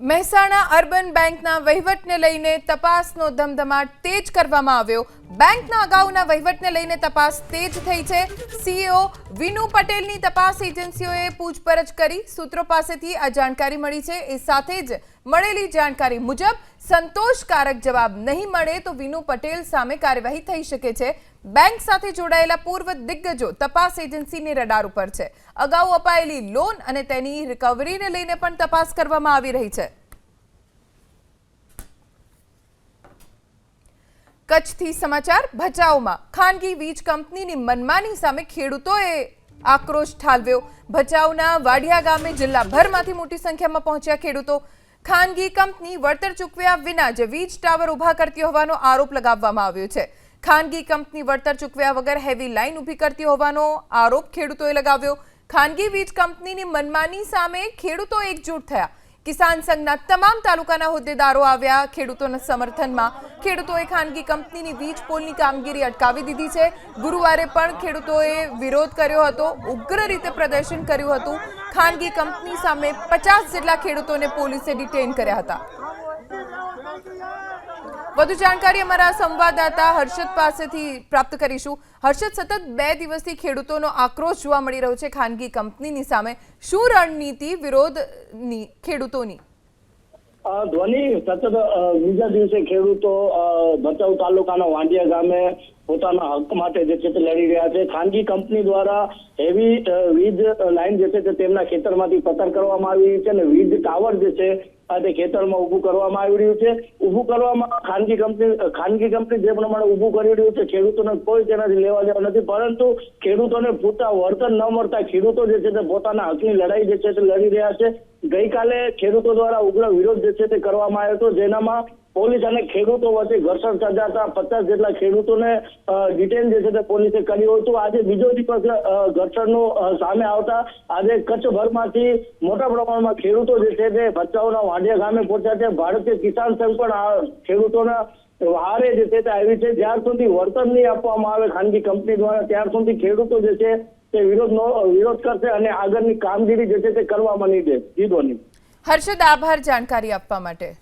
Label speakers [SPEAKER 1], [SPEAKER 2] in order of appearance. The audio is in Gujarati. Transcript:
[SPEAKER 1] મહેસાણા અર્બન બેંકના વહીવટને લઈને તપાસનો ધમધમાટ તેજ કરવામાં આવ્યો। બેંકના અગાઉના વહીવટને લઈને તપાસ તેજ થઈ છે। સીઈઓ વિનુ પટેલની તપાસ એજન્સીઓએ પૂછપરછ કરી। સૂત્રો પાસેથી આ જાણકારી મળી છે। એ સાથે જ મળેલી જાણકારી મુજબ સંતોષકારક જવાબ નહીં મળે તો વિનુ પટેલ સામે કાર્યવાહી થઈ શકે છે। બેંક સાથે જોડાયેલા પૂર્વ દિગ્ગજો તપાસ એજન્સીની રડાર ઉપર છે। અગાઉ અપાયેલી લોન અને તેની રિકવરીને લઈને પણ તપાસ કરવામાં આવી રહી છે। કચ્છથી સમાચાર। ભચાઉમાં ખાનગી વીજ કંપનીની મનમાની સામે ખેડૂતોએ આક્રોશ ઠાલવ્યો। ભચાઉના વાડિયા ગામે જિલ્લાભરમાંથી મોટી સંખ્યામાં પહોંચ્યા ખેડૂતો। ખાનગી કંપની વળતર ચૂકવ્યા વિના જ વીજ ટાવર ઊભા કરતી હોવાનો આરોપ લગાવવામાં આવ્યો છે। ખાનગી કંપની વળતર ચૂકવ્યા વગર હેવી લાઇન ઊભી કરતી હોવાનો આરોપ ખેડૂતોએ લગાવ્યો। ખાનગી વીજ કંપનીની મનમાની સામે ખેડૂતો એકજૂટ થયા। કિસાન સંઘના તમામ તાલુકાના હોદ્દેદારો આવ્યા ખેડૂતોના સમર્થનમાં। ખેડૂતોએ ખાનગી કંપનીની વીજ પોલની કામગીરી અટકાવી દીધી છે। ગુરુવારે પણ ખેડૂતોએ વિરોધ કર્યો હતો, ઉગ્ર રીતે પ્રદર્શન કર્યું હતું। ખાનગી કંપની સામે 50 જેટલા ખેડૂતોને પોલીસે ડિટેઇન કર્યા હતા। વધુ જાણકારી અમારા સંવાદદાતા હર્ષદ પાસેથી પ્રાપ્ત કરીશું। હર્ષદ, સતત 2 દિવસથી ખેડૂતોનો આક્રોશ જોવા મળી રહ્યો છે ખાનગી કંપનીની સામે। શું રણનીતિ વિરોધની ખેડૂતોની?
[SPEAKER 2] ધ્વનિ, સતત બીજા દિવસે ખેડૂતો ભચાઉ તાલુકાના વાંડિયા ગામે પોતાના હક માટે જે છે તે લડી રહ્યા છે। ખાનગી કંપની દ્વારા હેવી વીજ લાઈન જે છે તે તેમના ખેતરમાંથી પસાર કરવામાં આવી રહી છે અને વીજ ટાવર જે છે તે ખેતરમાં ઊભું કરવામાં આવી રહ્યું છે। ઊભું કરવામાં ખાનગી કંપની જે પ્રમાણે ઊભું કરી રહ્યું છે ખેડૂતોને કોઈ તેનાથી લેવા દેવા નથી, પરંતુ ખેડૂતોને પૂરતા વળતર ન મળતા ખેડૂતો જે છે તે પોતાના હકની લડાઈ જે છે તે લડી રહ્યા છે। ગઈકાલે ખેડૂતો દ્વારા ઉગ્ર વિરોધ જે છે તે કરવામાં આવ્યો હતો, જેનામાં પોલીસ અને ખેડૂતો વચ્ચે ઘર્ષણ સર્જાતા 50 જેટલા ખેડૂતોને ડિટેન જે છે તે પોલીસે કર્યું હતું। આજે બીજો દિવસ ઘર્ષણનું સામે આવતા આજે કચ્છભરમાંથી મોટા પ્રમાણમાં ખેડૂતો જે છે તે ભચાઉના વાંડિયા ગામે પહોંચ્યા છે। ભારતીય કિસાન સંઘ પણ આ ખેડૂતોના વહારે જે છે તે આવી છે। જ્યાર સુધી વળતર નહીં આપવામાં આવે ખાનગી કંપની દ્વારા ત્યાર સુધી ખેડૂતો જે છે તે વિરોધ કરશે અને આગળની કામગીરી જે છે તે કરવામાં નહીં દે। જીતોની
[SPEAKER 1] હર્ષદ, આભાર જાણકારી આપવા માટે।